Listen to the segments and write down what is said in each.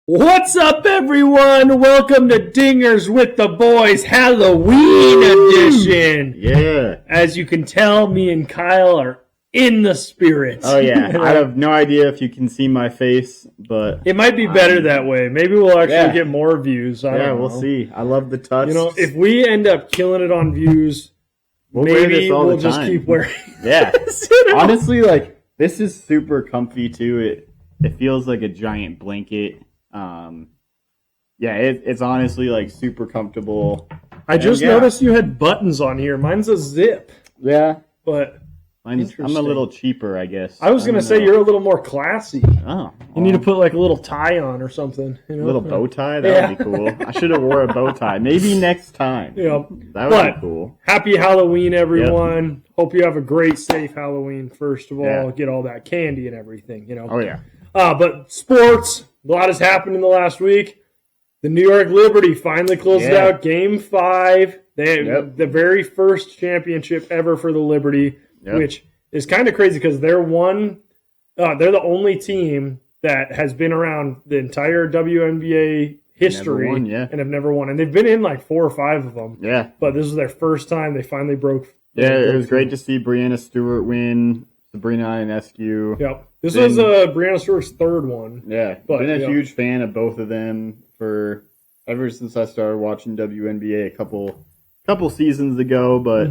What's up, everyone? Welcome to Dingers with the Boys Halloween edition. Yeah. As you can tell, me and Kyle are in the spirit. Oh, yeah. I have no idea if you can see my face, but... It might be better that way. Maybe we'll actually get more views. I don't know. We'll see. I love the touch. You know, if we end up killing it on views, maybe we'll just keep wearing this. Honestly, like, this is super comfy, too. It feels like a giant blanket. It's honestly like super comfortable. I just noticed you had buttons on here. Mine's a zip. Yeah, but I'm a little cheaper, I guess. I was gonna say you're a little more classy. Oh, you need to put like a little tie on or something. You know? A little bow tie. That would be cool. I should have wore a bow tie. Maybe next time. Yeah, that would be cool. Happy Halloween, everyone! Yep. Hope you have a great, safe Halloween. First of all, get all that candy and everything. You know. Oh yeah. But sports. A lot has happened in the last week. The New York Liberty finally closed out Game 5. They had the very first championship ever for the Liberty, which is kind of crazy because they're the only team that has been around the entire WNBA history and have never won. And they've been in like 4 or 5 of them. Yeah. But this was their first time. They finally broke. It was great to see Breanna Stewart win. Sabrina Ionescu. Yep. This was Breanna Stewart's third one. Yeah. But, been a huge fan of both of them ever since I started watching WNBA a couple seasons ago. But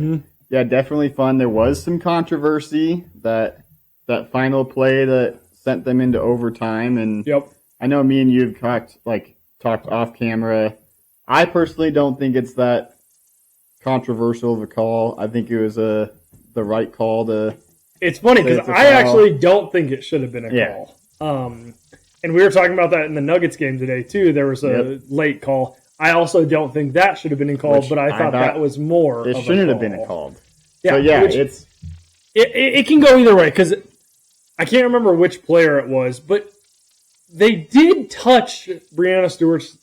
definitely fun. There was some controversy that final play that sent them into overtime. And I know me and you have talked off camera. I personally don't think it's that controversial of a call. I think it was the right call to. It's funny because I actually don't think it should have been a call. And we were talking about that in the Nuggets game today, too. There was a late call. I also don't think that should have been called, but I thought that was more. It shouldn't have been called. Yeah, so, it can go either way because I can't remember which player it was, but they did touch Breanna Stewart's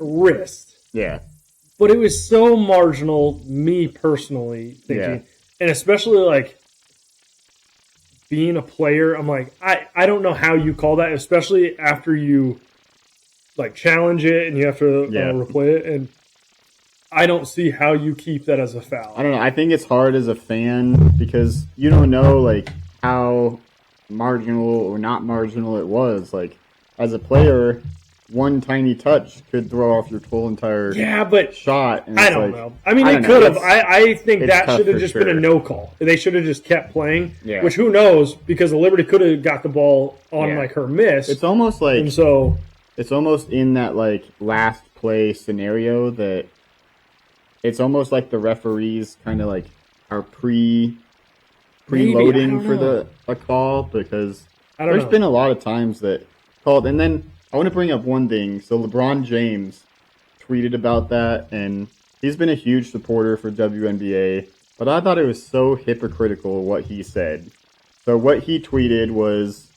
wrist. Yeah. But it was so marginal, me personally thinking. And especially like being a player, I'm like, I don't know how you call that, especially after you like challenge it and you have to replay it. And I don't see how you keep that as a foul. I don't know. I think it's hard as a fan because you don't know like how marginal or not marginal it was. Like as a player, one tiny touch could throw off your whole entire shot. And I don't know. I mean, it could have. I think that should have just been a no call. They should have just kept playing, which who knows, because the Liberty could have got the ball on like her miss. It's almost like it's almost in that like last play scenario that it's almost like the referees kind of like are preloading for a call because there's been a lot of times that called. And then I want to bring up one thing. So LeBron James tweeted about that, and he's been a huge supporter for WNBA, but I thought it was so hypocritical what he said. So what he tweeted was,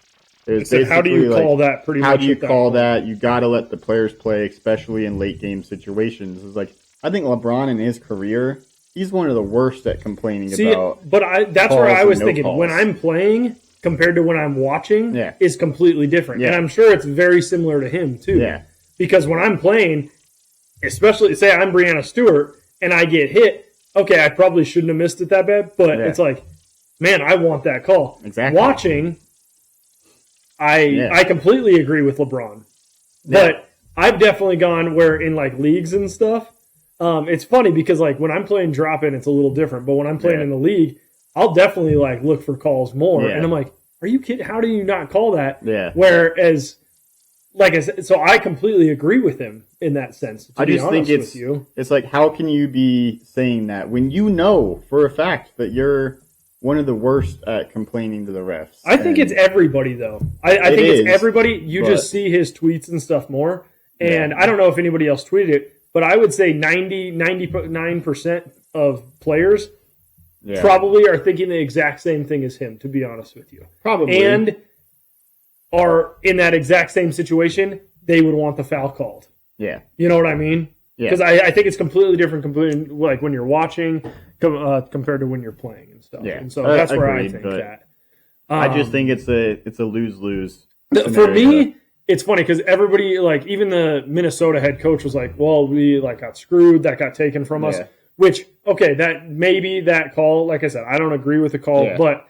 basically how do you call that? Pretty much. How do you call that? You got to let the players play, especially in late game situations. It's like I think LeBron in his career, he's one of the worst at complaining about. But that's where I was thinking calls. When I'm playing. Compared to when I'm watching is completely different. And I'm sure it's very similar to him, too. Yeah. Because when I'm playing, especially, say I'm Breanna Stewart, and I get hit, okay, I probably shouldn't have missed it that bad, but it's like, man, I want that call. Exactly. Watching, I completely agree with LeBron. But I've definitely gone where in, like, leagues and stuff, it's funny because, like, when I'm playing drop-in, it's a little different. But when I'm playing in the league, I'll definitely like look for calls more, and I'm like, "Are you kidding? How do you not call that?" Yeah. Whereas, like I said, so I completely agree with him in that sense. I just think it's like, how can you be saying that when you know for a fact that you're one of the worst at complaining to the refs? I think it's everybody though. I think it's everybody. You just see his tweets and stuff more, and I don't know if anybody else tweeted it, but I would say 99% of players. Probably are thinking the exact same thing as him, to be honest with you. Probably. And are in that exact same situation, they would want the foul called. Yeah. You know what I mean? Because I think it's completely different, like when you're watching compared to when you're playing and stuff. Yeah. And so that's where I think that. I just think it's a lose-lose For me, it's funny because everybody, like, even the Minnesota head coach was like, well, we like got screwed. That got taken from us. Which, okay, that maybe that call, like I said, I don't agree with the call, but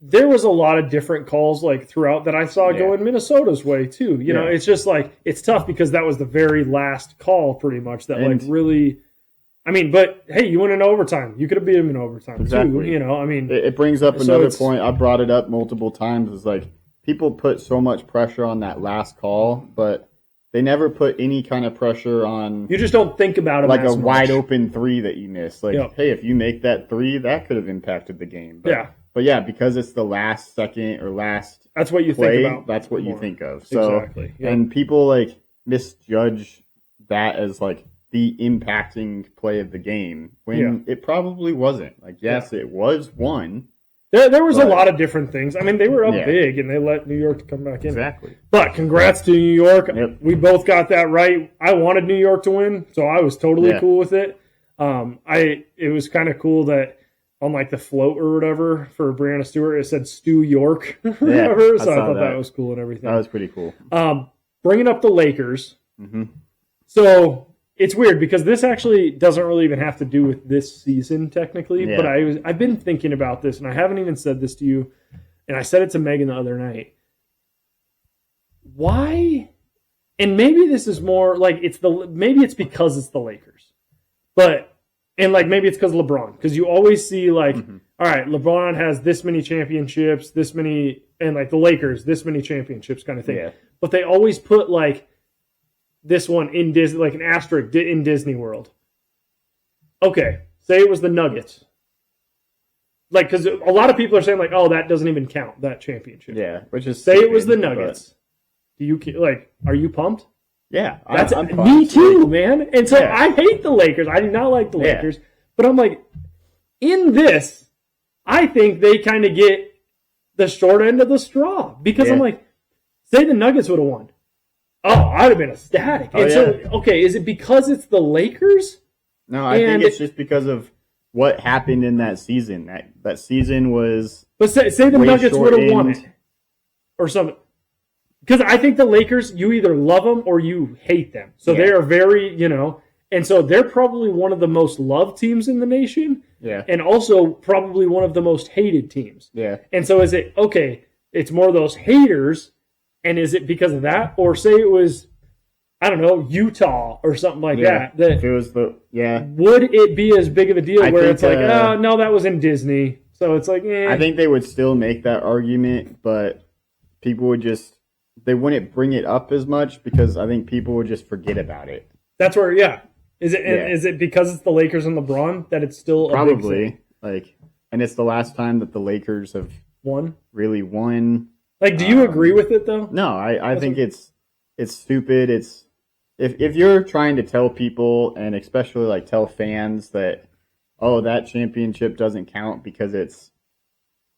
there was a lot of different calls like throughout that I saw going Minnesota's way too. You know, it's just like, it's tough because that was the very last call pretty much that like really, I mean, but hey, you went in overtime. You could have beat him in overtime too. You know, I mean. It brings up another point. I brought it up multiple times. Is like, people put so much pressure on that last call, but they never put any kind of pressure on. You just don't think about it like a wide open three that you miss. Like, hey, if you make that three, that could have impacted the game. But yeah, because it's the last second or last. That's what you play, think about. That's what you think of. So, and people like misjudge that as like the impacting play of the game when it probably wasn't. Like, yes, it was one. There was a lot of different things. I mean, they were up big, and they let New York come back in. Exactly. But congrats to New York. We both got that right. I wanted New York to win, so I was totally cool with it. It was kind of cool that on like the float or whatever for Brianna Stewart, it said Stu York or whatever. So I thought that was cool and everything. That was pretty cool. Bringing up the Lakers. So it's weird because this actually doesn't really even have to do with this season technically, but I've been thinking about this, and I haven't even said this to you, and I said it to Megan the other night. Why? And maybe this is more like maybe it's because it's the Lakers, and like maybe it's because of LeBron, because you always see like, all right, LeBron has this many championships, this many, and like the Lakers this many championships kind of thing, but they always put like this one in Disney, like an asterisk in Disney World. Okay, say it was the Nuggets. Like, because a lot of people are saying, like, oh, that doesn't even count, that championship. Yeah, which is say it was the Nuggets. Do you like? Are you pumped? Yeah, I'm pumped. Me too, man. And so I hate the Lakers. I do not like the Lakers. But I'm like, in this, I think they kind of get the short end of the straw because I'm like, say the Nuggets would have won. Oh, I'd have been ecstatic. So, okay, is it because it's the Lakers? No, I think it's just because of what happened in that season. That season was. But say the Nuggets would have won it, or something. Because I think the Lakers, you either love them or you hate them. So they are very, and so they're probably one of the most loved teams in the nation. Yeah. And also probably one of the most hated teams. Yeah. And so is it, okay, it's more those haters. And is it because of that? Or say it was, I don't know, Utah or something like that. If it was would it be as big of a deal where it's like, oh, no, that was in Disney. So it's like, I think they would still make that argument, but people would they wouldn't bring it up as much because I think people would just forget about it. That's where, Is it because it's the Lakers and LeBron that it's still probably a big thing? And it's the last time that the Lakers have really won. Like, do you agree with it though? No, I think it's stupid. It's if you're trying to tell people, and especially like tell fans that, oh, that championship doesn't count because it's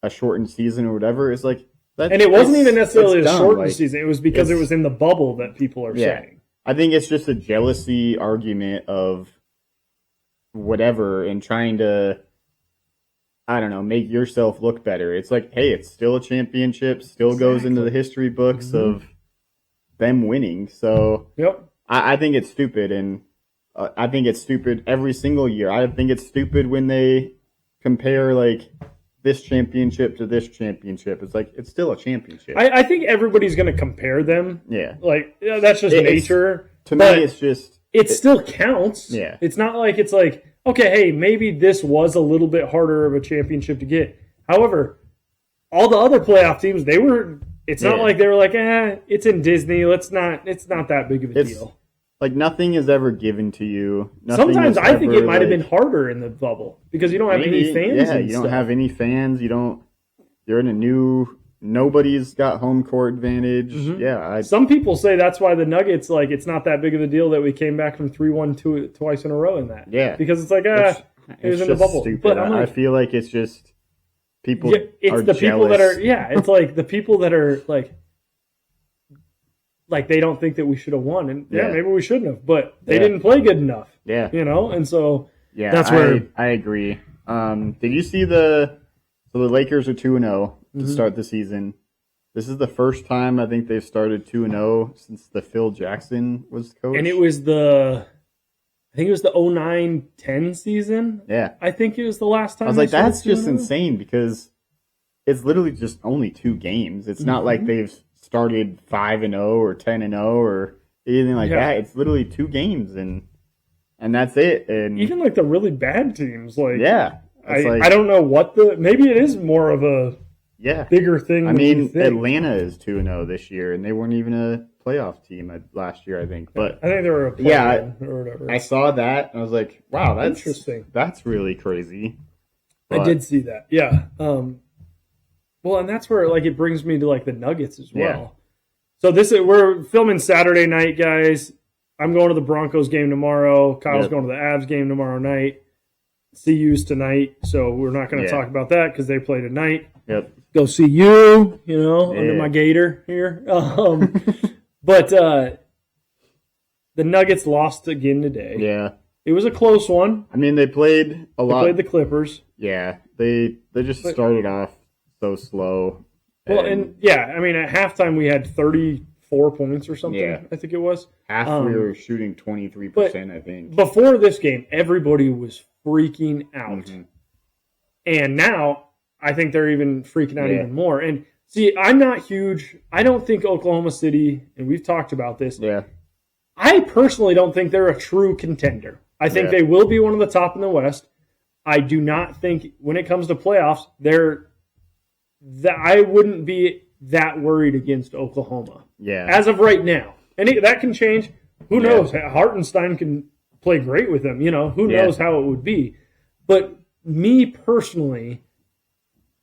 a shortened season or whatever, it's like and it wasn't even necessarily a shortened season. It was because it was in the bubble that people are saying. I think it's just a jealousy argument of whatever and trying to, I don't know, make yourself look better. It's like, hey, it's still a championship, still goes into the history books of them winning. So I think it's stupid, and I think it's stupid every single year. I think it's stupid when they compare like this championship to this championship. It's like, it's still a championship. I think everybody's going to compare them. Yeah. Like, that's just nature. To me, it's just... It still counts. Yeah. It's not like it's like, okay, hey, maybe this was a little bit harder of a championship to get. However, all the other playoff teams, it's not like they were like, it's in Disney. It's not that big of a deal. Like, nothing is ever given to you. Sometimes I think it might have been harder in the bubble because you don't have any fans. Yeah, you don't have any fans. You're in a new. Nobody's got home court advantage. Yeah. Some people say that's why the Nuggets, like, it's not that big of a deal that we came back from 3-1 twice in a row in that. Yeah. Because it's like, it was in the bubble. Stupid. But I feel like it's just people. It's the people that are. Yeah, it's like the people that are like they don't think that we should have won, and maybe we shouldn't have, but they didn't play good enough. Yeah, and so that's where I agree. Did you see the Lakers are 2-0 to start the season, This is the first time I think they've started 2-0 since the Phil Jackson was coach. And it was I think it was the 09-10 season. Yeah. I think it was the last time. I was like, that's just insane because it's literally just only 2 games. It's not like they've started 5-0 or 10-0 or anything like that. It's literally 2 games and that's it. And even like the really bad teams, like I don't know what maybe it is more of a bigger thing. I mean, Atlanta is 2-0 this year, and they weren't even a playoff team last year, I think. But I think they were a playoff or whatever. I saw that and I was like, wow, that's interesting. That's really crazy. But I did see that. Yeah. Well, and that's where like it brings me to like the Nuggets as well. So we're filming Saturday night, guys. I'm going to the Broncos game tomorrow. Kyle's going to the Avs game tomorrow night. CU's tonight, so we're not going to talk about that because they play tonight. Yep. Go see you, under my gator here. But the Nuggets lost again today. Yeah. It was a close one. I mean, they played a lot. They played the Clippers. Yeah. They just started off so slow. Well, I mean, at halftime we had 34 points or something, I think it was. Half we were shooting 23%, I think. Before this game, everybody was freaking out. And now I think they're even freaking out even more. And see, I'm not huge. I don't think Oklahoma City, and we've talked about this. Yeah. I personally don't think they're a true contender. I think they will be one of the top in the West. I do not think when it comes to playoffs, I wouldn't be that worried against Oklahoma. Yeah. As of right now. And that can change. Who knows? Hartenstein can play great with them. Who knows how it would be. But me personally,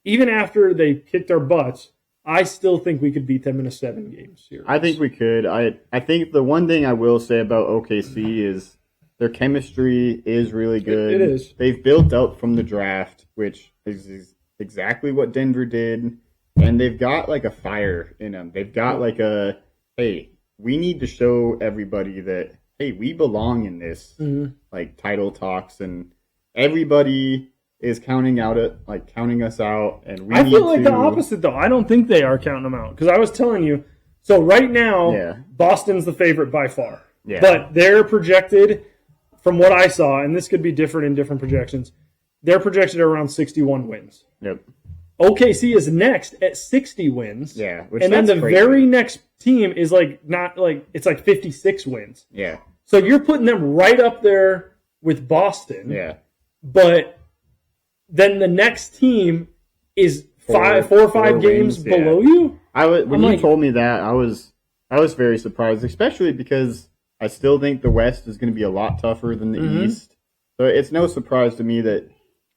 even after they kicked our butts, I still think we could beat them in a 7-game series. I think we could. I think the one thing I will say about OKC is their chemistry is really good. It is. They've built up from the draft, which is exactly what Denver did. And they've got like a fire in them. They've got like hey, we need to show everybody that, hey, we belong in this like title talks, and everybody is counting us out, and I feel like the opposite though. I don't think they are counting them out because I was telling you. So right now, Boston's the favorite by far. Yeah. But they're projected, from what I saw, and this could be different in different projections. They're projected at around 61 wins. Yep. OKC is next at 60 wins. Yeah. And then the very next team is it's like 56 wins. Yeah. So you're putting them right up there with Boston. Yeah. But then the next team is 4 or 5 games below you. When you told me that, I was very surprised, especially because I still think the West is going to be a lot tougher than the East. So it's no surprise to me that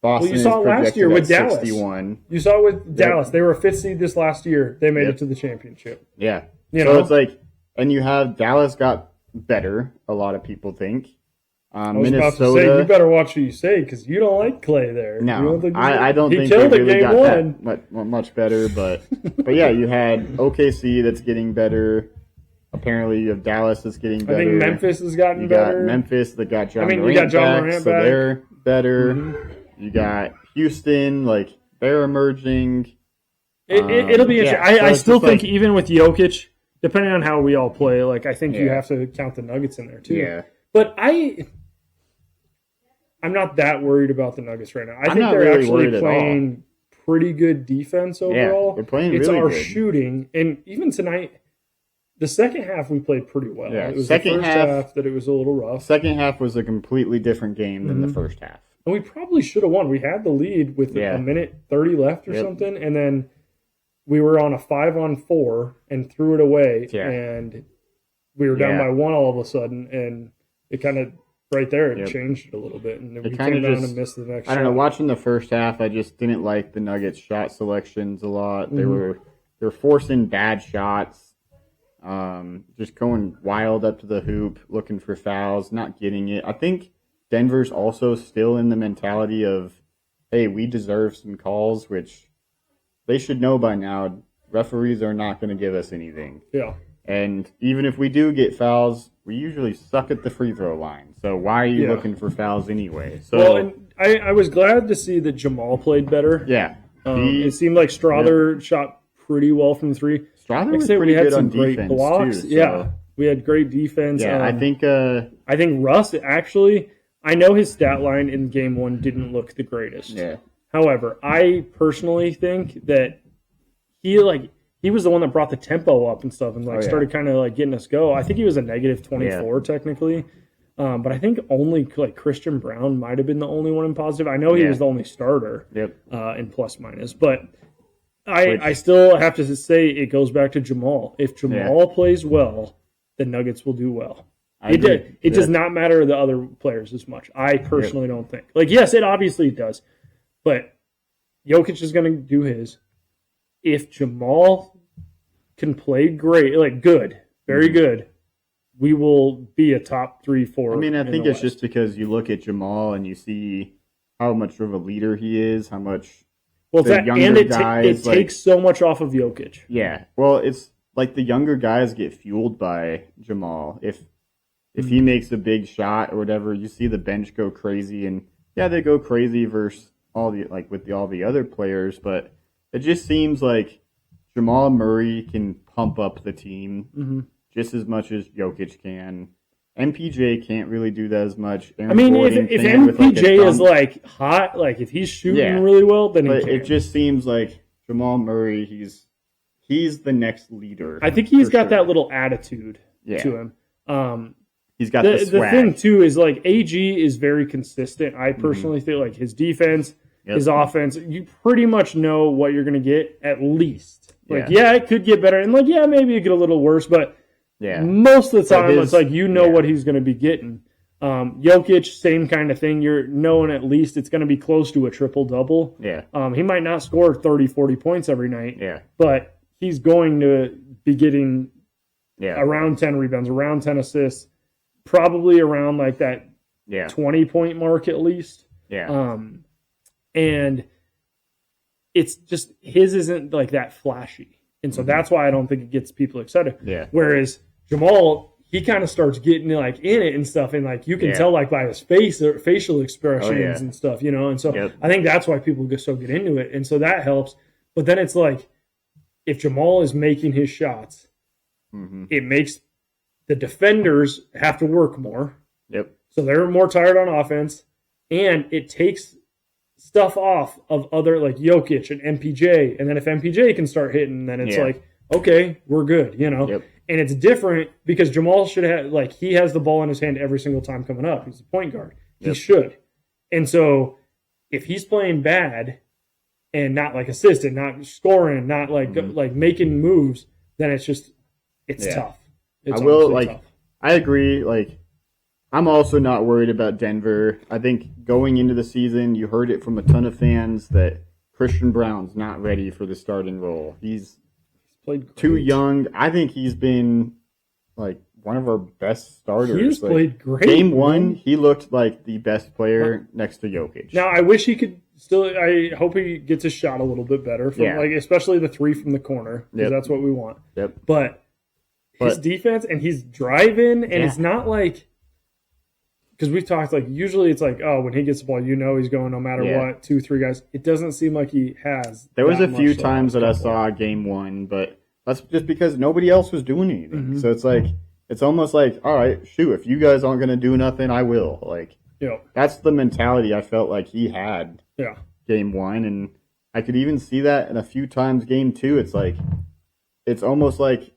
Boston you saw is it last year with Dallas. 61. You saw it with Dallas. They were a 5th seed this last year. They made it to the championship. Yeah. It's like, and you have Dallas got better, a lot of people think. I was about to say, you better watch what you say because you don't like Clay there. No, I don't think they really got that much better. But yeah, you had OKC that's getting better. Apparently, you have Dallas that's getting better. I think Memphis has gotten better. You got Memphis that got John Morant back, so they're better. You got Houston, they're emerging. It'll be interesting. I still think even with Jokic, depending on how we all play, I think you have to count the Nuggets in there too. Yeah. But I'm not that worried about the Nuggets right now. I think they're really actually playing pretty good defense overall. Yeah, they're playing it's really our good. Shooting, and even tonight, the second half we played pretty well. Yeah, it was the first half that it was a little rough. Second half was a completely different game than the first half. And we probably should have won. We had the lead with a minute 30 left or something, and then we were on a 5-on-4 and threw it away, and we were down by 1 all of a sudden, and it kind of right there it changed it a little bit, and then we came down and missed the next shot. I don't know. Watching the first half, I just didn't like the Nuggets' shot selections a lot. They were forcing bad shots, just going wild up to the hoop, looking for fouls, not getting it. I think Denver's also still in the mentality of, hey, we deserve some calls, which they should know by now. Referees are not going to give us anything. Yeah. And even if we do get fouls, we usually suck at the free throw line. So why are you looking for fouls anyway? So, and I was glad to see that Jamal played better. Yeah. It seemed like Strother shot pretty well from three. Strother was pretty good on great defense blocks. too. Yeah, we had great defense. Yeah, I think Russ actually. I know his stat line in game one didn't look the greatest. Yeah. However, I personally think that he was the one that brought the tempo up and stuff and started kind of like getting us go. I think he was a negative 24 technically. But I think only like Christian Brown might have been the only one in positive. I know he was the only starter in plus minus, but I still have to say it goes back to Jamal. If Jamal plays well, the Nuggets will do well. It does not matter the other players as much. I personally don't think. Like, yes, it obviously does, but Jokic is going to do his. If Jamal can play great, like good, very good, we will be a top 3, 4. I mean, I think it's just because you look at Jamal and you see how much of a leader he is, how much it takes so much off of Jokic. Yeah, well, it's like the younger guys get fueled by Jamal. If he makes a big shot or whatever, you see the bench go crazy, and they go crazy versus all the other players, but it just seems like Jamal Murray can pump up the team just as much as Jokic can. MPJ can't really do that as much. Aaron Gordon if MPJ is like hot, like if he's shooting really well, then he can. It just seems like Jamal Murray, he's the next leader. I think he's got that little attitude to him. He's got the swag. The thing too is like AG is very consistent. I personally feel like his defense, his offense, you pretty much know what you're going to get at least. Like it could get better, and maybe it get a little worse, but most of the time it's like what he's going to be getting. Jokic, same kind of thing. You're knowing at least it's going to be close to a triple-double. Yeah. He might not score 30, 40 points every night, but he's going to be getting around 10 rebounds, around 10 assists, probably around like that 20-point mark at least. Yeah. And it's just his isn't like that flashy. And so that's why I don't think it gets people excited. Yeah. Whereas Jamal, he kind of starts getting like in it and stuff, and like you can tell like by his face or facial expressions and stuff, And so I think that's why people get into it, and so that helps. But then it's like if Jamal is making his shots, it makes the defenders have to work more. Yep. So they're more tired on offense, and it takes stuff off of other like Jokic and MPJ, and then if MPJ can start hitting, then it's like, okay, we're good, Yep. And it's different because Jamal should have he has the ball in his hand every single time coming up. He's a point guard. He should. And so if he's playing bad and not like assistant, not scoring, not like like making moves, then it's tough. It's tough. I agree. Like, I'm also not worried about Denver. I think going into the season, you heard it from a ton of fans that Christian Brown's not ready for the starting role. He's played too young. I think he's been like one of our best starters. He's played great. Game one, he looked like the best player next to Jokic. Now, I wish he could still. I hope he gets his shot a little bit better, from especially the three from the corner, because that's what we want. Yep. But his defense, and he's driving, and it's not like. Because we've talked, like, usually it's like, oh, when he gets the ball, he's going no matter what, 2, 3 guys. It doesn't seem like he has. There was a few times that I saw game one, but that's just because nobody else was doing anything. So it's like, it's almost like, all right, shoot, if you guys aren't going to do nothing, I will. Like, that's the mentality I felt like he had game one. And I could even see that in a few times game two. It's like, it's almost like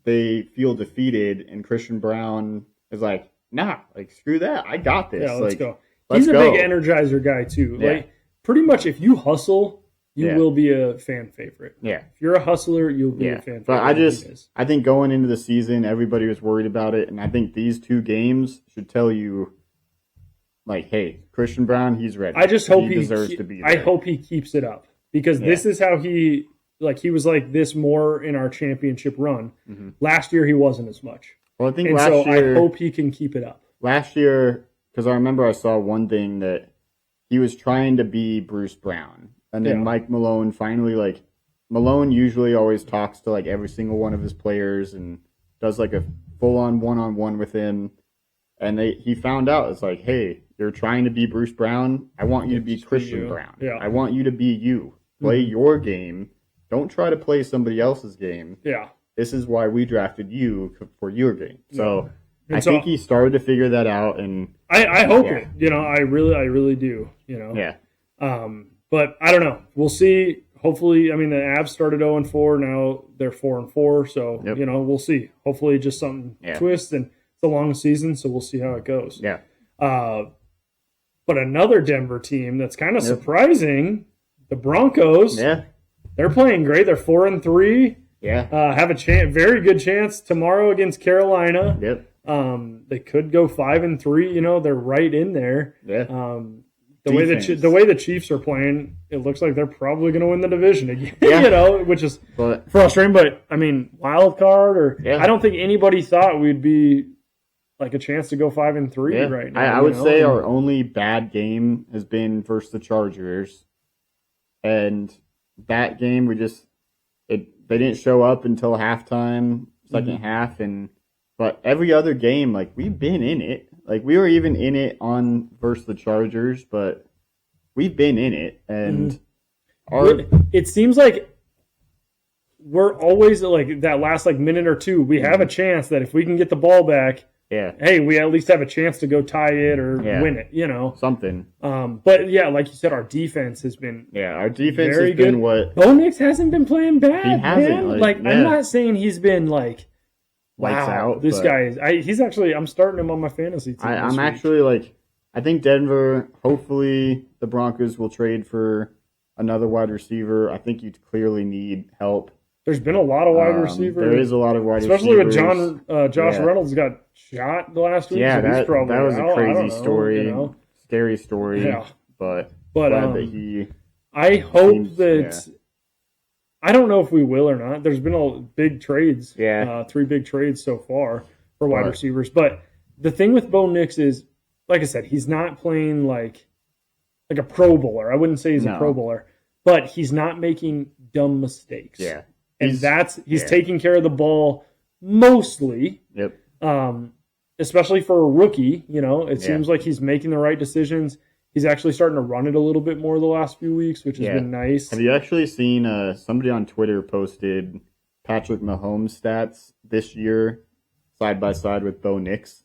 they feel defeated, and Christian Brown is like, nah, like, screw that. I got this. Yeah, let's go. He's a big energizer guy, too. Yeah. Like, pretty much if you hustle, you will be a fan favorite. Yeah. If you're a hustler, you'll be a fan favorite. But I think going into the season, everybody was worried about it, and I think these 2 games should tell you, like, hey, Christian Brown, he's ready. I just hope he deserves to be there. I hope he keeps it up, because this is how he was like this more in our championship run. Last year, he wasn't as much. Well, I think I hope he can keep it up. Last year, because I remember I saw one thing that he was trying to be Bruce Brown. And then Mike Malone finally, like, Malone usually always talks to, like, every single one of his players and does, like, a full-on one-on-one with him. And he found out, it's like, hey, you're trying to be Bruce Brown. I want you to be Christian Brown. Yeah. I want you to be you. Play your game. don't try to play somebody else's game. Yeah. This is why we drafted you for your game. So I think he started to figure that out, and I hope it. I really do. Yeah. But I don't know. We'll see. Hopefully, I mean, the Avs started 0-4. Now they're 4-4. So we'll see. Hopefully, just something twists, and it's a long season, so we'll see how it goes. Yeah. But another Denver team that's kind of surprising, the Broncos. Yeah. They're playing great. They're 4-3. Yeah. Have a very good chance tomorrow against Carolina. Yep. They could go 5-3. They're right in there. Yeah. The way the Chiefs are playing, it looks like they're probably going to win the division again. Which is frustrating. But I mean, wild card I don't think anybody thought we'd be like a chance to go 5-3 right now. I would say our only bad game has been versus the Chargers, and that game they didn't show up until halftime, second half, but every other game, like, we've been in it. Like, we were even in it versus the Chargers, but we've been in it, and it seems like we're always like that last minute or two. We have a chance that if we can get the ball back, hey, we at least have a chance to go tie it or win it. Something. But like you said, our defense has been our defense very has been good. what Bo Nix hasn't been playing bad. He hasn't. Man. I'm not saying he's been like. Lights wow, out, this guy is. He's actually. I'm starting him on my fantasy team. I'm actually I think Denver. Hopefully, the Broncos will trade for another wide receiver. I think you clearly need help. There's been a lot of wide receivers. There is a lot of wide especially receivers. With Josh Reynolds got shot the last week. Yeah, so that was a crazy story, scary story. Yeah, but glad that he. I hope that. Yeah. I don't know if we will or not. There's been big trades. 3 big trades so far for wide receivers. But the thing with Bo Nix is, like I said, he's not playing like a Pro Bowler. I wouldn't say he's a Pro Bowler, but he's not making dumb mistakes. Yeah. And he's taking care of the ball mostly. Yep. Especially for a rookie, it seems like he's making the right decisions. He's actually starting to run it a little bit more the last few weeks, which has been nice. Have you actually seen somebody on Twitter posted Patrick Mahomes' stats this year side by side with Bo Nix?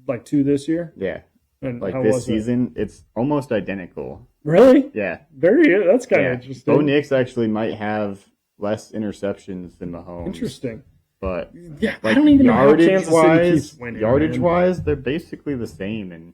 Like 2 this year? Yeah. And like this season, it's almost identical. Really? Yeah. That's kind of interesting. Bo Nix actually might have less interceptions than Mahomes. Interesting. But I don't even know how Kansas City keeps winning. Yardage-wise, they're basically the same. And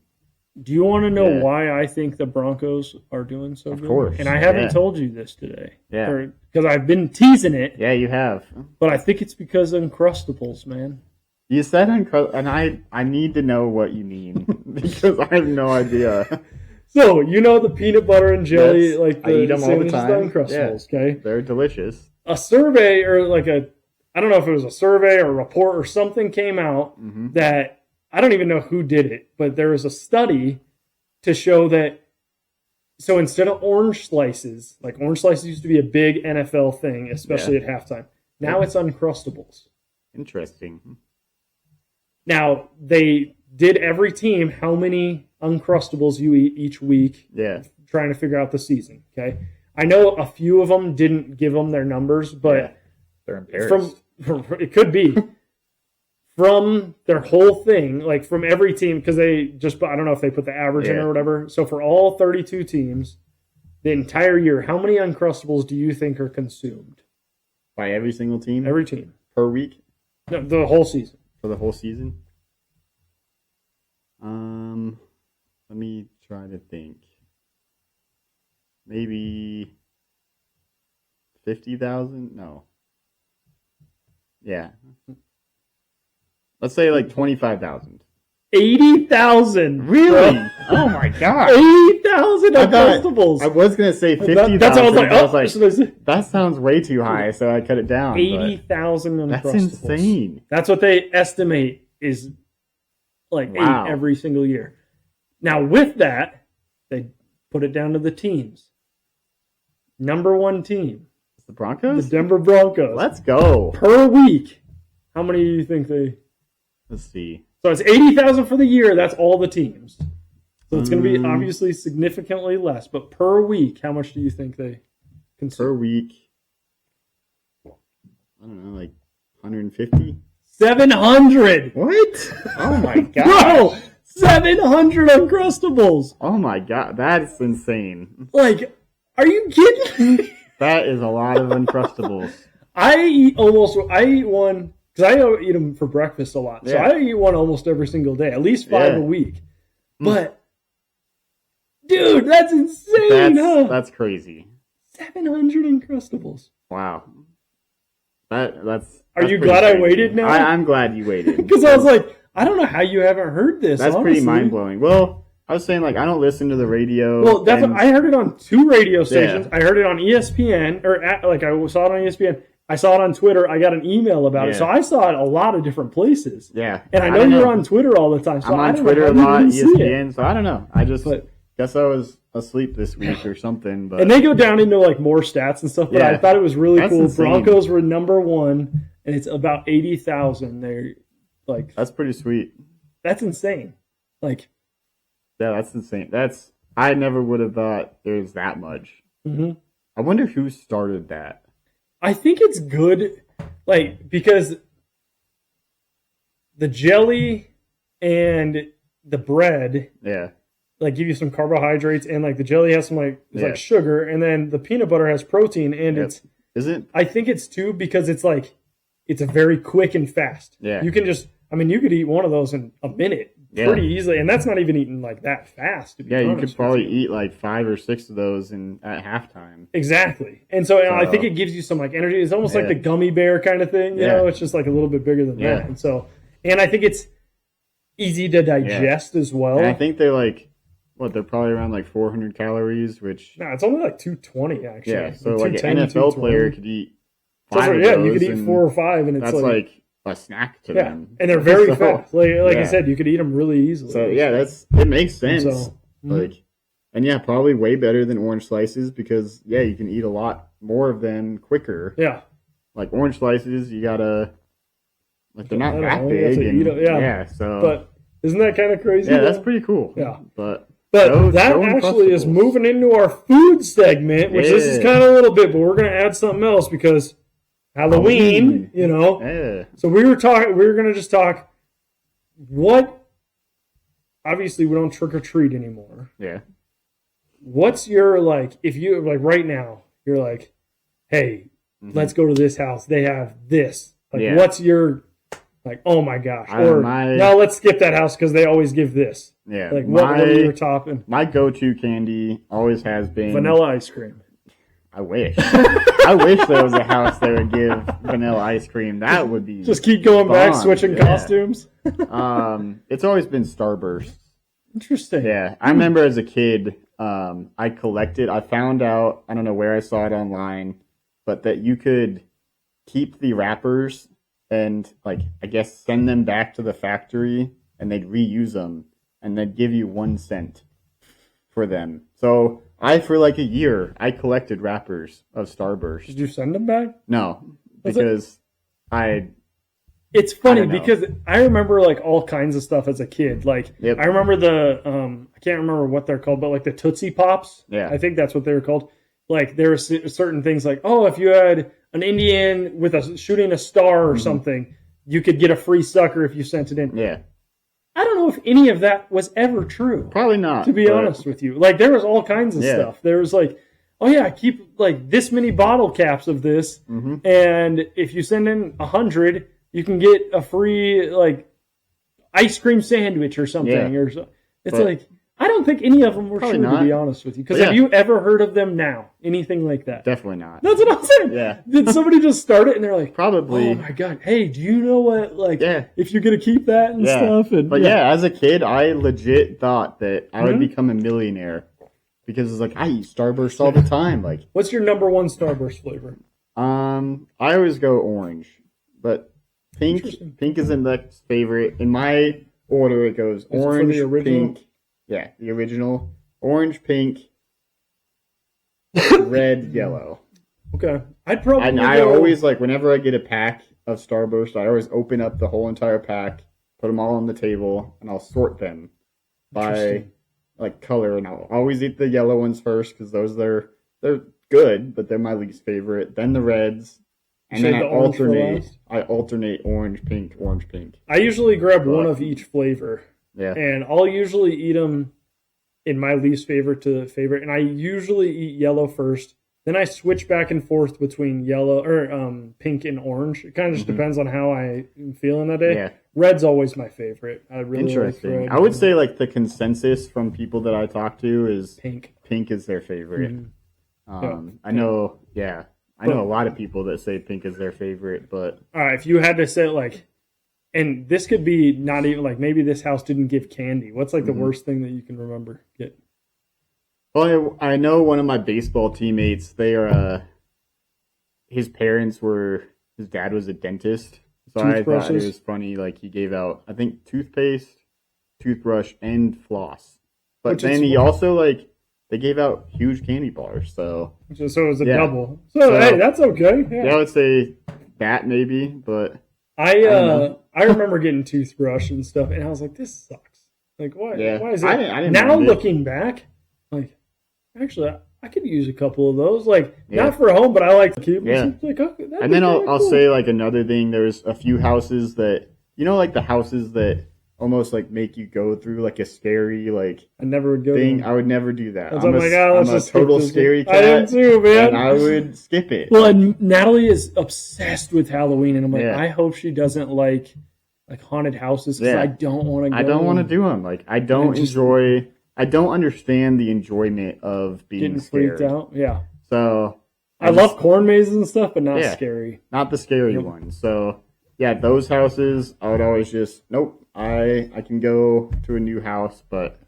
do you want to know why I think the Broncos are doing so good? Of course. And I haven't told you this today. Yeah. Because I've been teasing it. Yeah, you have. But I think it's because of Uncrustables, man. You said Uncrustables, and I need to know what you mean. Because I have no idea. So, the peanut butter and jelly, I eat them all the time. Uncrustables, okay? They're delicious. A survey, or I don't know if it was a survey or a report or something came out that I don't even know who did it, but there was a study to show that, so instead of orange slices, like orange slices used to be a big NFL thing, especially at halftime. Now it's Uncrustables. Interesting. Now, they did every team how many Uncrustables you eat each week, trying to figure out the season, okay? I know a few of them didn't give them their numbers, but they're embarrassed. It could be. From their whole thing, like from every team, because I don't know if they put the average in or whatever. So for all 32 teams, the entire year, how many Uncrustables do you think are consumed? By every single team? Every team. Per week? No, the whole season. For the whole season? Let me try to think. Maybe 50,000? No. Yeah. Let's say 25,000. 80,000. Really? Oh my god. 80,000 Uncrustables. I was going to say 50,000. That's what I was like, that sounds way too high, so I cut it down. 80,000 Uncrustables. That's insane. That's what they estimate is 8 every single year. Now, with that, they put it down to the teams. Number 1 team. The Broncos? The Denver Broncos. Let's go. Per week. How many do you think they... Let's see. So it's 80,000 for the year. That's all the teams. So it's going to be obviously significantly less. But per week, how much do you think they consume? Per week, I don't know, like 150? 700! What? Oh my god. Bro! 700 Uncrustables! Oh my god, that's insane. Like, are you kidding me? That is a lot of Uncrustables. I eat one, because I eat them for breakfast a lot. So I eat one almost every single day, at least 5 a week. But, dude, that's insane, That's crazy. 700 Uncrustables. Wow. That's Are you glad crazy. I waited now? I'm glad you waited. Because I was like, I don't know how you haven't heard this. That's honestly. pretty mind-blowing. Well, I was saying, like, I don't listen to the radio. Well, definitely. I heard it on 2 radio stations. I heard it on ESPN, I saw it on ESPN. I saw it on Twitter. I got an email about it. So I saw it a lot of different places. Yeah. And I know you're on Twitter all the time. So I'm on Twitter a lot, ESPN, so I don't know. I just guess I was asleep this week or something. But and they go down into, like, more stats and stuff, but I thought it was really cool. Insane. Broncos were number 1, and it's about 80,000. They're, like... That's pretty sweet. That's insane. Like... Yeah, that's insane. I never would have thought there was that much. Mm-hmm. I wonder who started that. I think it's good, like, because the jelly and the bread, like, give you some carbohydrates, and, like, the jelly has some, like, like sugar, and then the peanut butter has protein, and I think it's too, because it's, like, it's a very quick and fast. Yeah. You can just, you could eat one of those in a minute. Pretty easily, and that's not even eating like that fast. To be honest, you could probably eat like 5 or 6 of those at halftime. Exactly, and so I think it gives you some like energy. It's almost like the gummy bear kind of thing. You know, it's just like a little bit bigger than that. And so, and I think it's easy to digest as well. And I think they're like, they're probably around like 400 calories, which it's only like 220 actually. Yeah, so like an NFL player could eat 5 of those. You could eat 4 or 5, and it's that's like a snack to them. And they're very fast. Like I said, you could eat them really easily. So it makes sense. And probably way better than orange slices because you can eat a lot more of them quicker. Yeah. Like orange slices, you gotta they're not that big. But isn't that kind of crazy? Yeah, that's pretty cool. Yeah. But that actually is moving into our food segment, which this is kind of a little bit, but we're gonna add something else because Halloween, you know. Yeah. So we were going to just talk obviously we don't trick or treat anymore. Yeah. What's your, like, if you, like, right now, you're like, hey, let's go to this house. They have this. Like, what's your, like, oh my gosh. No, let's skip that house because they always give this. Yeah. Like, what are you topping? My go-to candy always has been vanilla ice cream. I wish. I wish there was a house that would give vanilla ice cream. That would be just keep going back, switching costumes. It's always been Starburst. Interesting. Yeah, I remember as a kid, I found out, I don't know where I saw it online, but that you could keep the wrappers and, like, I guess send them back to the factory and they'd reuse them and they'd give you 1 cent for them. So for like a year, I collected wrappers of Starburst. Did you send them back? No, because It's funny because I remember like all kinds of stuff as a kid. Like I remember I can't remember what they're called, but like the Tootsie Pops. Yeah, I think that's what they were called. Like there were certain things like, oh, if you had an Indian with shooting a star or something, you could get a free sucker if you sent it in. Yeah. I don't know if any of that was ever true. Probably not. To be honest with you. Like, there was all kinds of stuff. There was like, oh yeah, keep like this many bottle caps of this, and if you send in 100, you can get a free, like, ice cream sandwich or something. It's like, I don't think any of them were true, to be honest with you. Because have you ever heard of them now? Anything like that? Definitely not. That's what I'm saying. Yeah. Did somebody just start it and they're like, probably. Oh my God. Hey, do you know what, like, if you're going to keep that and stuff? And, but as a kid, I legit thought that I would become a millionaire because it's like, I eat Starburst all the time. Like, what's your number one Starburst flavor? I always go orange, but pink is the next favorite. In my order, it goes orange, pink. Yeah, the original. Orange, pink, red, yellow. Okay. I'd probably I always, like, whenever I get a pack of Starburst, I always open up the whole entire pack, put them all on the table, and I'll sort them by, like, color. And I'll always eat the yellow ones first, because they're good, but they're my least favorite. Then the reds, And then I alternate orange, pink, orange, pink. I usually grab one of each flavor. Yeah. And I'll usually eat them in my least favorite to favorite. And I usually eat yellow first. Then I switch back and forth between yellow or pink and orange. It kind of just depends on how I'm feeling that day. Yeah. Red's always my favorite. I really Interesting. like red. I would say like the consensus from people that I talk to is pink. Pink is their favorite. Mm-hmm. I know a lot of people that say pink is their favorite, but all right, if you had to say like, and this could be not even like maybe this house didn't give candy. What's like the worst thing that you can remember? Well, I know one of my baseball teammates. They are his dad was a dentist, so I thought it was funny. Like he gave out, I think, toothpaste, toothbrush, and floss. But then he also they gave out huge candy bars. So it was a double. So hey, that's okay. Yeah, I would say that maybe, but I remember getting toothbrush and stuff, and I was like, this sucks. Like why? Yeah. Why is it? I didn't now looking back, like actually I could use a couple of those. Like not for home, but I like to keep. Yeah. Like, okay, and then I'll say like another thing. There's a few houses that like the houses that almost like make you go through like a scary I never would go thing. I would never do that. I'm a total scary cat. I am too, man. And I would skip it. Well, and Natalie is obsessed with Halloween, and I'm like, Yeah. I hope she doesn't like haunted houses because I don't want to go. I don't want to do them. Like I don't enjoy. I don't understand the enjoyment of being getting scared. freaked out. Yeah. So I love corn mazes and stuff, but not scary. Not the scary ones. So yeah, those houses I would always just nope. I can go to a new house, but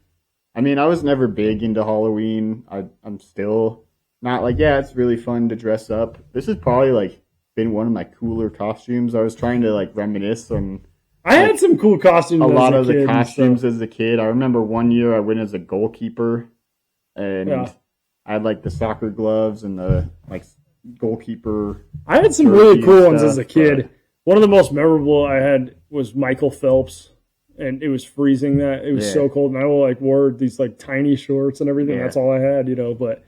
I mean I was never big into Halloween. I'm still not it's really fun to dress up. This has probably been one of my cooler costumes. I was trying to reminisce on. I had some cool costumes. A lot of the costumes as a kid. I remember one year I went as a goalkeeper, and I had the soccer gloves and the goalkeeper. I had some really cool ones as a kid. One of the most memorable I had was Michael Phelps, and it was freezing. It was so cold, and I wore these tiny shorts and everything. That's all I had, But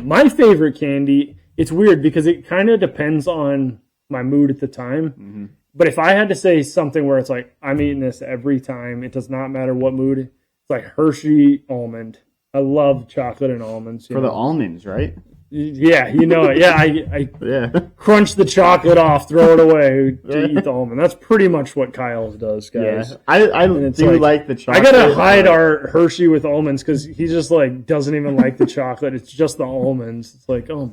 my favorite candy. It's weird because it kind of depends on my mood at the time. Mm-hmm. But if I had to say something where it's I'm eating this every time, it does not matter what mood, it's Hershey almond. I love chocolate and almonds. For the almonds, right? Yeah, it. Yeah, I crunch the chocolate off, throw it away to eat the almond. That's pretty much what Kyle's does, guys. Yeah, I do like the chocolate. I gotta hide our Hershey with almonds because he just doesn't even like the chocolate. It's just the almonds. It's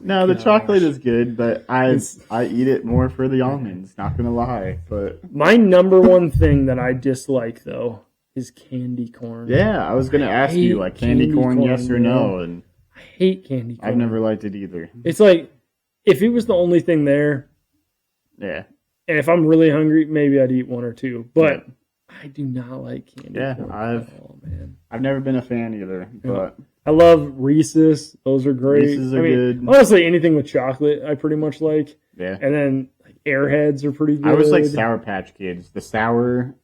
no, the chocolate is good, but I eat it more for the almonds. Not gonna lie, but my number one thing that I dislike though is candy corn. Yeah, I was gonna ask you candy corn, yes or no, and. I hate candy corn. I've never liked it either. It's if it was the only thing there. Yeah. And if I'm really hungry, maybe I'd eat one or two. But I do not like candy corn at all, man. I've never been a fan either. But I love Reese's. Those are great. Reese's are good. Honestly, anything with chocolate I pretty much like. Yeah. And then Airheads are pretty good. I was Sour Patch Kids. The sour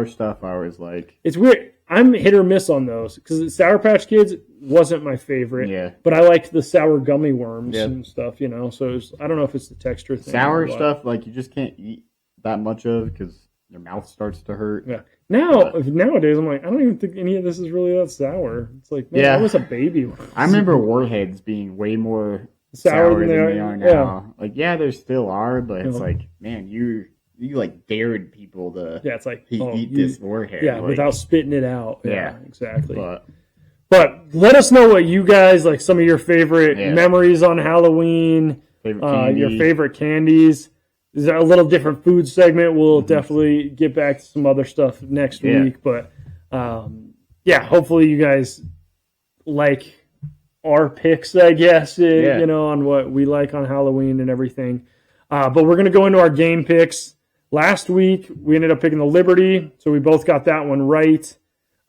stuff I always like. It's weird. I'm hit or miss on those because Sour Patch Kids wasn't my favorite. Yeah. But I liked the sour gummy worms and stuff, So I don't know if it's the texture thing. Sour stuff, you just can't eat that much of because your mouth starts to hurt. Yeah. Nowadays, I'm I don't even think any of this is really that sour. It's man, I was a baby. I remember Warheads being way more sour than they are now. Yeah. There still are, but it's man, you dared people to eat this Warhead. Yeah, without spitting it out. Yeah, exactly. But let us know what you guys, some of your favorite memories on Halloween, your favorite candies. This is a little different food segment. We'll definitely get back to some other stuff next week. But, hopefully you guys like our picks, I guess, on what we like on Halloween and everything. But we're going to go into our game picks. Last week, we ended up picking the Liberty, so we both got that one right.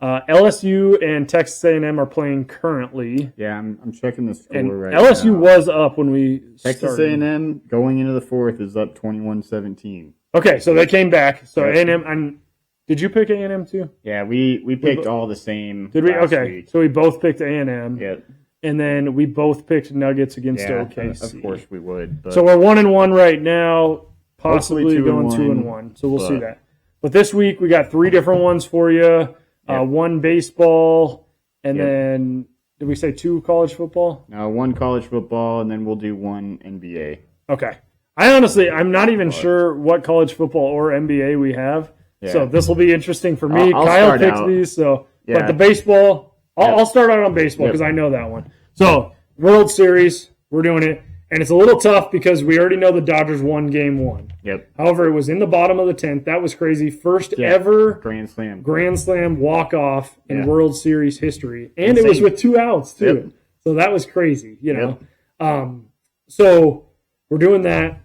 LSU and Texas A&M are playing currently. Yeah, I'm checking the score right LSU now. was up when we Texas started. A&M going into the fourth is up 21-17. Okay, so they came back. So A&M, did you pick A&M too? Yeah, we picked all the same. Did we? last Okay, week. so we both picked A&M. Yeah. and then we both picked Nuggets against OKC. Of course we would. But so we're 1-1 right now, possibly going 2-1, 2-1. So we'll see that. But this week we got 3 different ones for you. One baseball, and then did we say 2 college football? No, 1 college football, and then we'll do 1 NBA. Okay. I'm not even sure what college football or NBA we have. Yeah. So this will be interesting for me. Kyle picks these, but the baseball, I'll start out on baseball because I know that one. So World Series, we're doing it, and it's a little tough because we already know the Dodgers won Game 1. Yep. However, it was in the bottom of the 10th. That was crazy. First ever Grand Slam walk-off in World Series history, and it was with 2 outs too. Yep. So that was crazy, So we're doing that.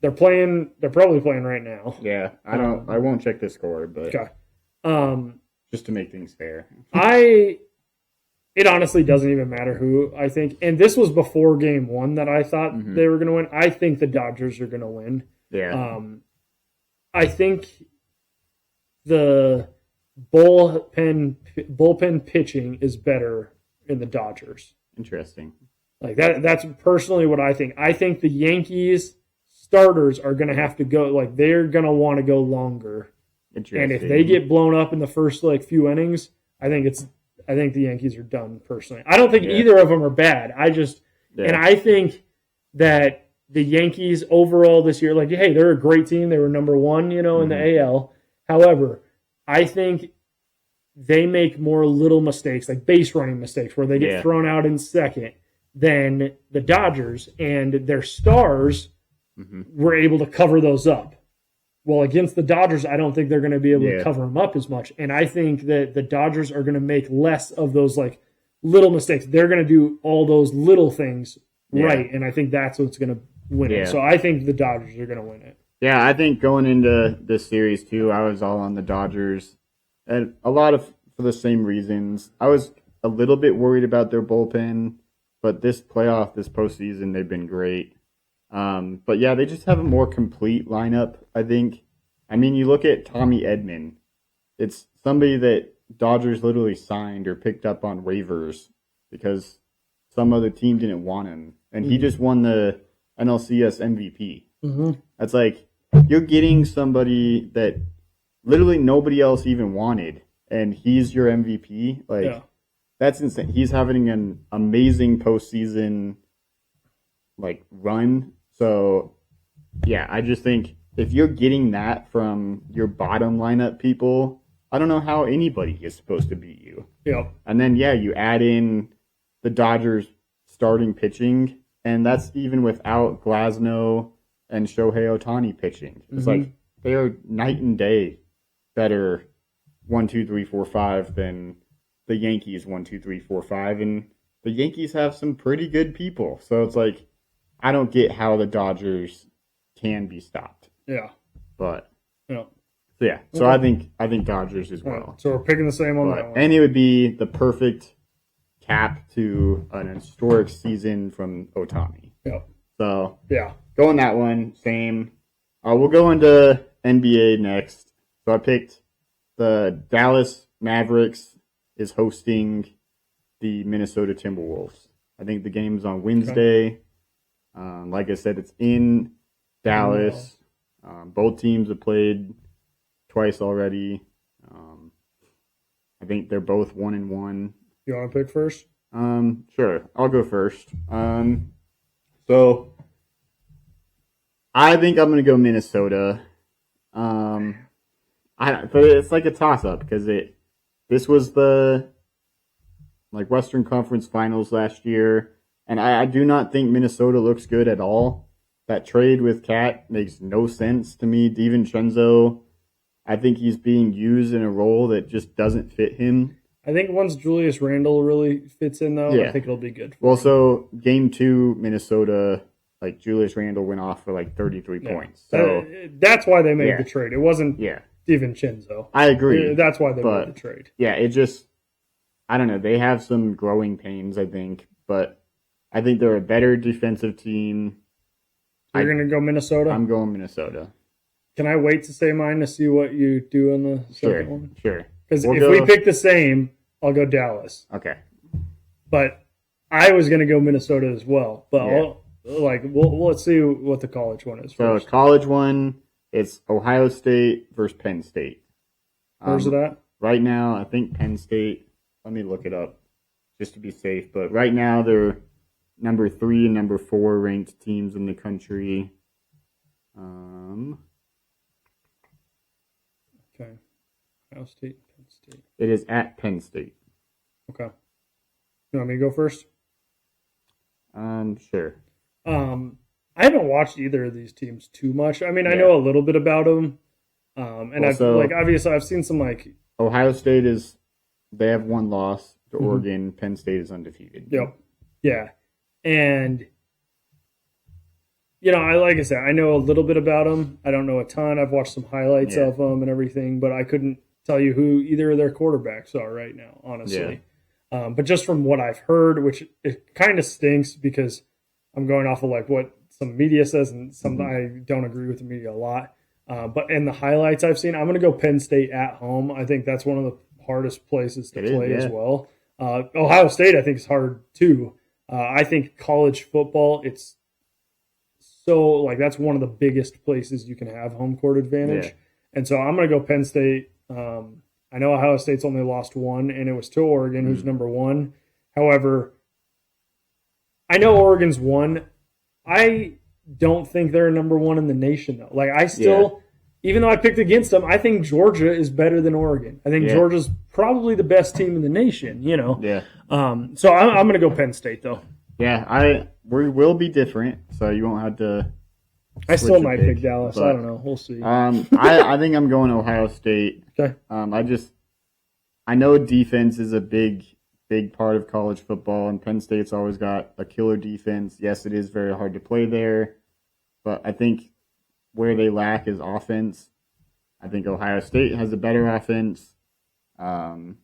They're probably playing right now. Yeah, I won't check the score, but just to make things fair. It honestly doesn't even matter who I think. And this was before Game 1 that I thought they were going to win. I think the Dodgers are going to win. Yeah. I think the bullpen pitching is better in the Dodgers. Interesting. Like that's personally what I think. I think the Yankees starters are going to have to go, like they're going to want to go longer. And if they get blown up in the first few innings, I think the Yankees are done personally. I don't think either of them are bad. And I think that the Yankees overall this year, hey, they're a great team. They were number 1, in the AL. However, I think they make more little mistakes, like base running mistakes, where they get thrown out in second than the Dodgers, and their stars were able to cover those up. Well, against the Dodgers, I don't think they're going to be able to cover them up as much. And I think that the Dodgers are going to make less of those little mistakes. They're going to do all those little things right, and I think that's what's going to win it. So I think the Dodgers are going to win it. Yeah, I think going into this series too, I was all on the Dodgers, and a lot of for the same reasons. I was a little bit worried about their bullpen, but this postseason, they've been great. But yeah, they just have a more complete lineup, I think. I mean, you look at Tommy Edman. It's somebody that Dodgers literally signed or picked up on waivers because some other team didn't want him. And he just won the NLCS MVP. That's you're getting somebody that literally nobody else even wanted, and he's your MVP. That's insane. He's having an amazing postseason run. So, yeah, I just think if you're getting that from your bottom lineup people, I don't know how anybody is supposed to beat you. Yep. And then, you add in the Dodgers starting pitching, and that's even without Glasnow and Shohei Ohtani pitching. It's they are night and day better 1, 2, 3, 4, 5 than the Yankees 1, 2, 3, 4, 5. And the Yankees have some pretty good people. So it's I don't get how the Dodgers can be stopped. Yeah. But so So I think Dodgers as well. So we're picking the same on that one. And it would be the perfect cap to an historic season from Ohtani. Yeah. So going that one, same. We'll go into NBA next. So I picked the Dallas Mavericks is hosting the Minnesota Timberwolves. I think the game's on Wednesday. Okay. Like I said, it's in Dallas. Both teams have played twice already. I think they're both 1-1. You want to pick first? Sure. I'll go first. So I think I'm going to go Minnesota. But it's a toss-up because this was the Western Conference Finals last year. And I do not think Minnesota looks good at all. That trade with Cat makes no sense to me. DiVincenzo, I think he's being used in a role that just doesn't fit him. I think once Julius Randle really fits in, though, I think it'll be good. Well, so Game 2, Minnesota, Julius Randle went off for 33 points. So that's why they made the trade. It wasn't DiVincenzo. I agree. That's why they made the trade. Yeah, it just, I don't know. They have some growing pains, I think, but I think they're a better defensive team. You're going to go Minnesota? I'm going Minnesota. Can I wait to say mine to see what you do on the second one? Sure. Because if we pick the same, I'll go Dallas. Okay. But I was going to go Minnesota as well, but Yeah. let's see what the college one is So first. college one, it's Ohio State versus Penn State. Where's it at? Right now, I think Penn State. Let me look it up just to be safe. But right now, they're number 3 and number 4 ranked teams in the country. Okay. Ohio State, Penn State. It is at Penn State. Okay. You want me to go first? Sure. I haven't watched either of these teams too much. I mean, I Yeah. know a little bit about them. And Also, obviously I've seen some Ohio State they have one loss to Oregon. Penn State is undefeated. Yep. Yeah. And, like I said, I know a little bit about them. I don't know a ton. I've watched some highlights of them and everything, but I couldn't tell you who either of their quarterbacks are right now, honestly. Yeah. But just from what I've heard, which it kind of stinks because I'm going off of what some media says, and some I don't agree with the media a lot. But in the highlights I've seen, I'm going to go Penn State at home. I think that's one of the hardest places to play as well. Ohio State, I think, is hard too. I think college football, it's so that's one of the biggest places you can have home court advantage. Yeah. And so I'm going to go Penn State. I know Ohio State's only lost one, and it was to Oregon, who's number 1. However, I know Oregon's won. I don't think they're number 1 in the nation, though. I still, even though I picked against them, I think Georgia is better than Oregon. I think Georgia's probably the best team in the nation, Yeah. So I'm going to go Penn State, though. Yeah, we will be different, so you won't have to. I still might pick Dallas. I don't know. We'll see. I think I'm going Ohio State. Okay. I know defense is a big part of college football, and Penn State's always got a killer defense. Yes, it is very hard to play there, but I think where they lack is offense. I think Ohio State has a better offense. And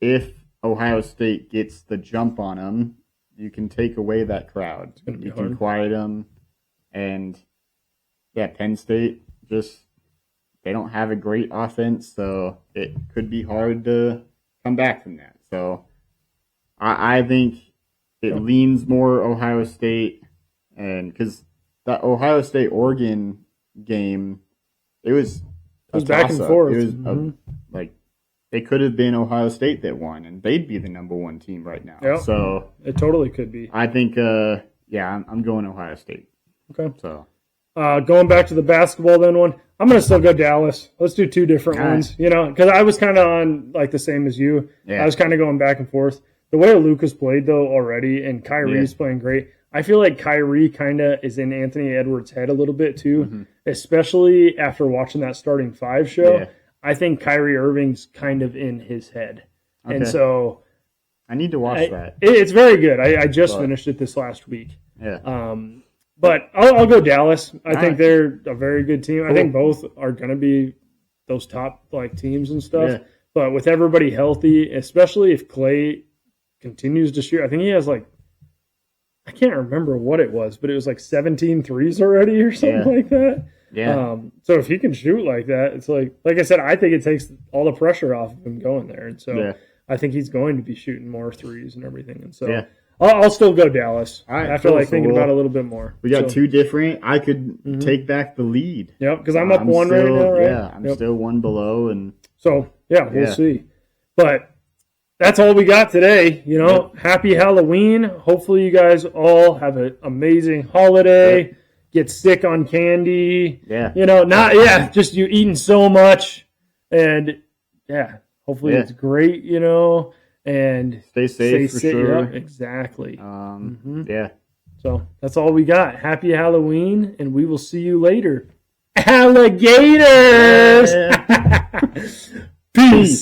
if Ohio State gets the jump on them, you can take away that crowd. You can quiet them. And, Penn State they don't have a great offense, so it could be hard to come back from that. So I think it leans more Ohio State, and because that Ohio State-Oregon game, it was back and forth. It was it could have been Ohio State that won, and they'd be the number 1 team right now. Yep. So it totally could be. I think, I'm going Ohio State. Okay. So going back to the basketball one, I'm going to still go Dallas. Let's do 2 different ones, because I was kind of on the same as you. Yeah. I was kind of going back and forth. The way Luka's played, though, already, and Kyrie's playing great, I feel like Kyrie kind of is in Anthony Edwards' head a little bit, too, especially after watching that starting 5 show. Yeah. I think Kyrie Irving's kind of in his head. Okay. And so I need to watch that. It's very good. I just finished it this last week. Yeah. But I'll go Dallas. I think they're a very good team. Cool. I think both are going to be those top teams and stuff. Yeah. But with everybody healthy, especially if Clay continues to shoot, I think he has I can't remember what it was, but it was 17 threes already or something like that. Yeah. So if he can shoot like that, it's like I said, I think it takes all the pressure off of him going there. And so I think he's going to be shooting more threes and everything. And so I'll still go Dallas after thinking about it a little bit more. We got 2 different. I could take back the lead. Yep, because I'm up 1 right now, right? Yeah, I'm still 1 below. And so, we'll see. But that's all we got today. Happy Halloween. Hopefully you guys all have an amazing holiday. Yep. Get sick on candy. Yeah. Just you eating so much. And, hopefully it's great, and stay safe for sure. Yep, exactly. Yeah. So that's all we got. Happy Halloween, and we will see you later. Alligators! Peace.